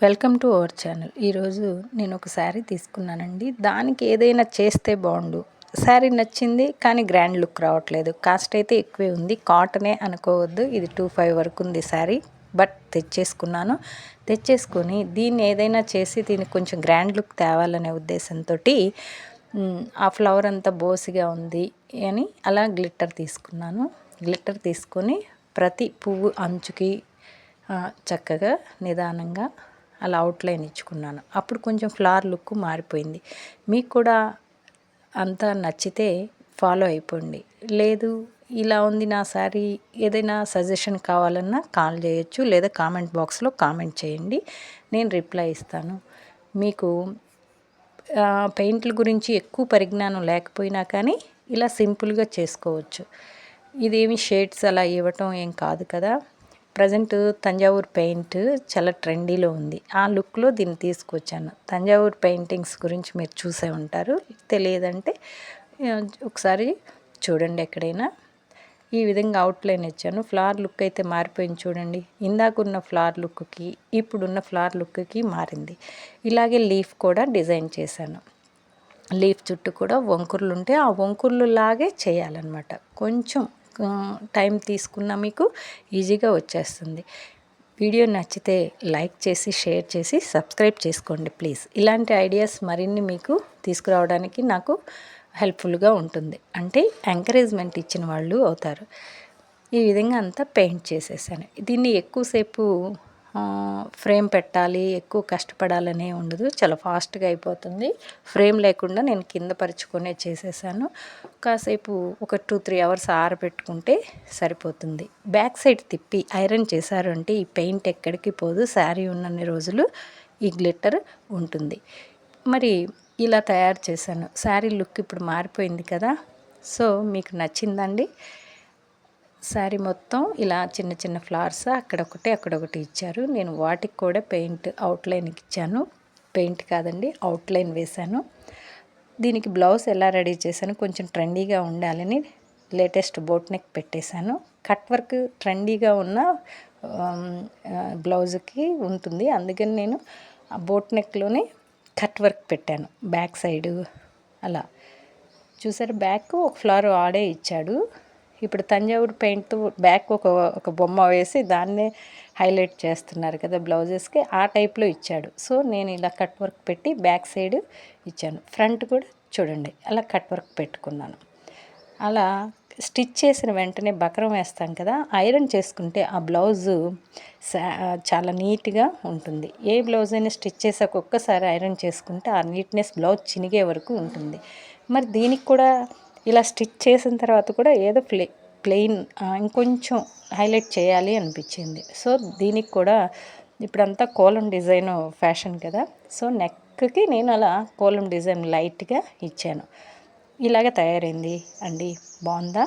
Welcome to our channel. ఈరోజు నేను ఒక శారీ తీసుకున్నానండి. దానికి ఏదైనా చేస్తే బాగుండు. శారీ నచ్చింది కానీ గ్రాండ్ లుక్ రావట్లేదు. కాస్ట్ అయితే ఎక్కువే ఉంది. కాటనే అనుకోవద్దు, ఇది 25 వరకు ఉంది శారీ. బట్ తెచ్చేసుకొని దీన్ని ఏదైనా చేసి దీనికి కొంచెం గ్రాండ్ లుక్ తేవాలనే ఉద్దేశంతో ఆ ఫ్లవర్ అంతా బోసిగా ఉంది అని అలా గ్లిట్టర్ తీసుకున్నాను. గ్లిట్టర్ తీసుకొని ప్రతి పువ్వు అంచుకి చక్కగా నిదానంగా అలా అవుట్లైన్ ఇచ్చుకున్నాను. అప్పుడు కొంచెం ఫ్లవర్ లుక్ మారిపోయింది. మీకు కూడా అంతా నచ్చితే ఫాలో అయిపోండి. లేదు ఇలా ఉంది నా శారీ, ఏదైనా సజెషన్ కావాలన్నా కాల్ చేయొచ్చు, లేదా కామెంట్ బాక్స్లో కామెంట్ చేయండి, నేను రిప్లై ఇస్తాను. మీకు పెయింట్ల గురించి ఎక్కువ పరిజ్ఞానం లేకపోయినా కానీ ఇలా సింపుల్గా చేసుకోవచ్చు. ఇదేమి షేడ్స్ అలా ఇవ్వటం ఏం కాదు కదా. ప్రజెంట్ తంజావూరు పెయింట్ చాలా ట్రెండీలో ఉంది. ఆ లుక్లో దీన్ని తీసుకొచ్చాను. తంజావూరు పెయింటింగ్స్ గురించి మీరు చూసే ఉంటారు. తెలియదంటే ఒకసారి చూడండి ఎక్కడైనా. ఈ విధంగా అవుట్లైన్ ఇచ్చాను. ఫ్లవర్ లుక్ అయితే మారిపోయింది చూడండి. ఇందాకున్న ఫ్లవర్ లుక్కి ఇప్పుడున్న ఫ్లవర్ లుక్కి మారింది. ఇలాగే లీఫ్ కూడా డిజైన్ చేశాను. లీఫ్ చుట్టూ కూడా వంకుర్లు ఉంటే ఆ వంకుర్లు లాగే చేయాలన్నమాట. కొంచెం టైం తీసుకున్నా మీకు ఈజీగా వచ్చేస్తుంది. వీడియో నచ్చితే లైక్ చేసి షేర్ చేసి సబ్స్క్రైబ్ చేసుకోండి ప్లీజ్. ఇలాంటి ఐడియాస్ మరిన్ని మీకు తీసుకురావడానికి నాకు హెల్ప్ఫుల్గా ఉంటుంది. అంటే ఎంకరేజ్మెంట్ ఇచ్చిన వాళ్ళు అవుతారు. ఈ విధంగా అంతా పెయింట్ చేసేసాను. దీన్ని ఎక్కువసేపు ఫ్రేమ్ పెట్టాలి, ఎక్కువ కష్టపడాలనే ఉండదు. చాలా ఫాస్ట్గా అయిపోతుంది. ఫ్రేమ్ లేకుండా నేను కింద పరుచుకొనే చేసేసాను. కాసేపు ఒక 2-3 అవర్స్ ఆరబెట్టుకుంటే సరిపోతుంది. బ్యాక్ సైడ్ తిప్పి ఐరన్ చేశారు అంటే ఈ పెయింట్ ఎక్కడికి పోదు. శారీ ఉన్నన్ని రోజులు ఈ గ్లిట్టర్ ఉంటుంది. మరి ఇలా తయారు చేశాను. శారీ లుక్ ఇప్పుడు మారిపోయింది కదా. సో మీకు నచ్చిందండి. శారీ మొత్తం ఇలా చిన్న చిన్న ఫ్లవర్స్ అక్కడొకటి ఇచ్చారు. నేను వాటికి కూడా పెయింట్ అవుట్లైన్కి ఇచ్చాను. పెయింట్ కాదండి, అవుట్లైన్ వేశాను. దీనికి బ్లౌజ్ ఎలా రెడీ చేశాను, కొంచెం ట్రెండీగా ఉండాలని లేటెస్ట్ బోట్ నెక్ పెట్టేశాను. కట్ వర్క్ ట్రెండీగా ఉన్న బ్లౌజ్కి ఉంటుంది. అందుకని నేను ఆ బోట్ నెక్లోనే కట్ వర్క్ పెట్టాను. బ్యాక్ సైడు అలా చూసారు. బ్యాక్ ఒక ఫ్లవర్ ఆడే ఇచ్చాడు. ఇప్పుడు తంజావూరు పెయింట్తో బ్యాక్ ఒక బొమ్మ వేసి దాన్నే హైలైట్ చేస్తున్నారు కదా బ్లౌజెస్కి, ఆ టైప్లో ఇచ్చాడు. సో నేను ఇలా కట్ వర్క్ పెట్టి బ్యాక్ సైడ్ ఇచ్చాను. ఫ్రంట్ కూడా చూడండి అలా కట్ వర్క్ పెట్టుకున్నాను. అలా స్టిచ్ చేసిన వెంటనే బకరం వేస్తాం కదా, ఐరన్ చేసుకుంటే ఆ బ్లౌజు చాలా నీట్గా ఉంటుంది. ఏ బ్లౌజ్ అయినా స్టిచ్ చేసాక ఒక్కసారి ఐరన్ చేసుకుంటే ఆ నీట్నెస్ బ్లౌజ్ చినిగే వరకు ఉంటుంది. మరి దీనికి కూడా ఇలా స్టిచ్ చేసిన తర్వాత కూడా ఏదో ప్లెయిన్ ఇంకొంచెం హైలైట్ చేయాలి అనిపించింది. సో దీనికి కూడా ఇప్పుడంతా కోలం డిజైన్ ఫ్యాషన్ కదా. సో నెక్కి నేను అలా కోలం డిజైన్ లైట్గా ఇచ్చాను. ఇలాగ తయారైంది అండి. బాగుందా?